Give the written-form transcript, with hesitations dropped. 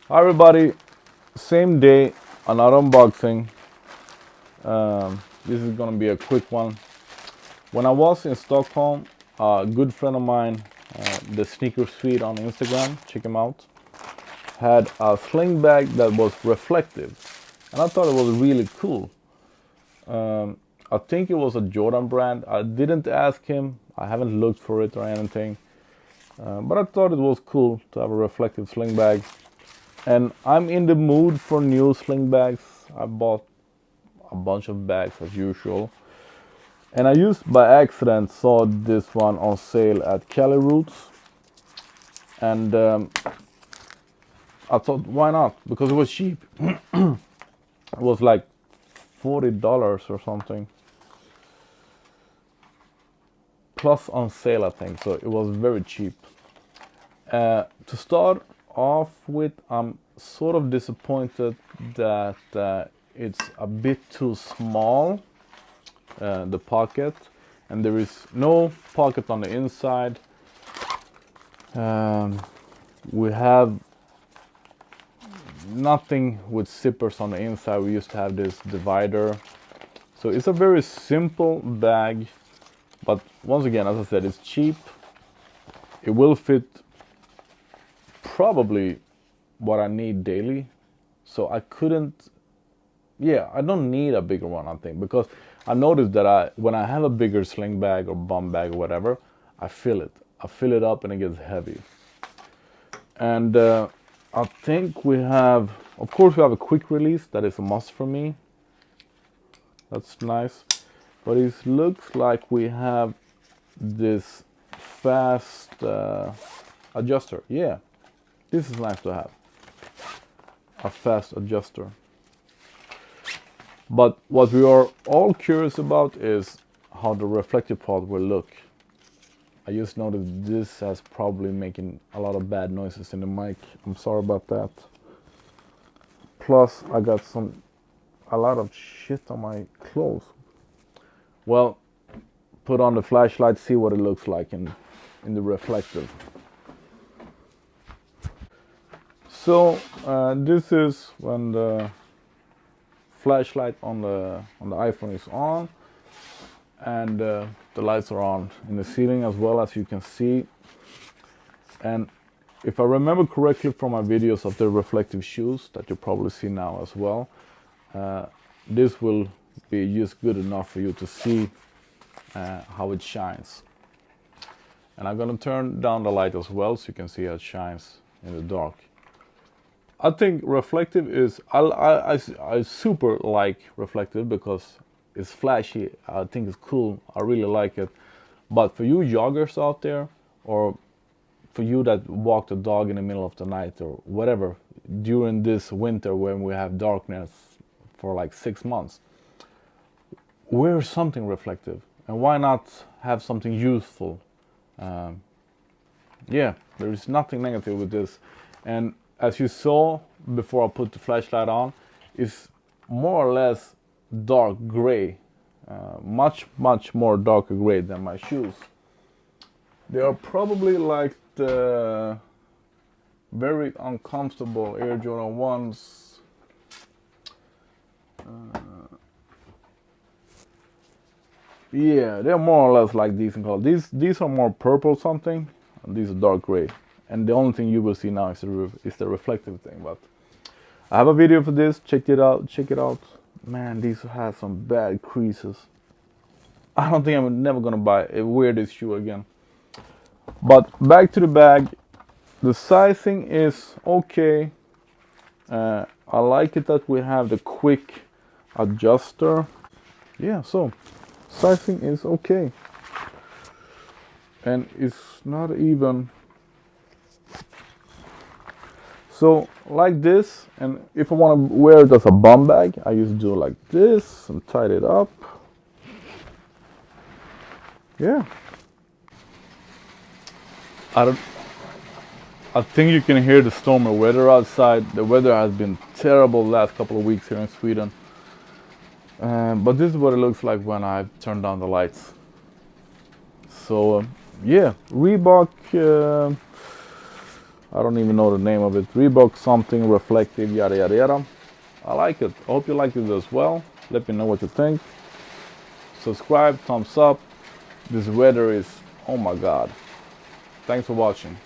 Hi everybody, same day, another unboxing. This is gonna be a quick one. When I was in Stockholm, a good friend of mine, the Sneaker Suite on Instagram, check him out, had a sling bag that was reflective, and I thought it was really cool. I think it was a Jordan brand. I didn't ask him. I haven't looked for it or anything, but I thought it was cool to have a reflective sling bag. And I'm in the mood for new sling bags. I bought a bunch of bags as usual. And I used by accident saw this one on sale at Cali Roots. And I thought, why not? Because it was cheap. It was like $40 or something. Plus on sale, I think. So it was very cheap. To start off with, I'm sort of disappointed that it's a bit too small, the pocket, and there is no pocket on the inside. We have nothing with zippers on the inside. We used to have this divider. So it's a very simple bag, but once again, as I said, it's cheap. It will fit probably what I need daily. So I couldn't, I don't need a bigger one, I think, because I noticed that when I have a bigger sling bag or bum bag or whatever, I feel it. I fill it up and it gets heavy. And I think we have, of course, we have a quick release. That is a must for me. That's nice. But it looks like we have this fast adjuster. Yeah, this is nice to have. A fast adjuster. But what we are all curious about is how the reflective part will look. I just noticed this has probably making a lot of bad noises in the mic. I'm sorry about that. Plus I got a lot of shit on my clothes. Well, put on the flashlight, see what it looks like in the reflective. So this is when the flashlight on the iPhone is on, and the lights are on in the ceiling as well, as you can see. And if I remember correctly from my videos of the reflective shoes that you probably see now as well, this will be just good enough for you to see how it shines. And I'm gonna turn down the light as well so you can see how it shines in the dark. I think reflective is, I super like reflective because it's flashy. I think it's cool. I really like it. But for you joggers out there, or for you that walk the dog in the middle of the night or whatever, during this winter when we have darkness for like 6 months, wear something reflective. And why not have something useful? Yeah, there is nothing negative with this. And as you saw before I put the flashlight on, it's more or less dark gray, much more darker gray than my shoes. They are probably like the very uncomfortable Air Jordan 1s. Yeah, they're more or less like these in color. These are more purple something, and these are dark gray. And the only thing you will see now is the reflective thing. But I have a video for this. Check it out. Man, these have some bad creases. I don't think I'm never gonna wear this shoe again. But back to the bag. The sizing is okay. I like it that we have the quick adjuster. Yeah, so sizing is okay. And it's not even. So like this, and if I want to wear it as a bum bag, I used to do it like this and tie it up. Yeah. I think you can hear the stormy weather outside. The weather has been terrible the last couple of weeks here in Sweden. But this is what it looks like when I turn down the lights. So yeah, Reebok. I don't even know the name of it. Reebok something reflective, yada yada yada. I like it. I hope you like it as well. Let me know what you think. Subscribe, thumbs up. This weather is, oh my god. Thanks for watching.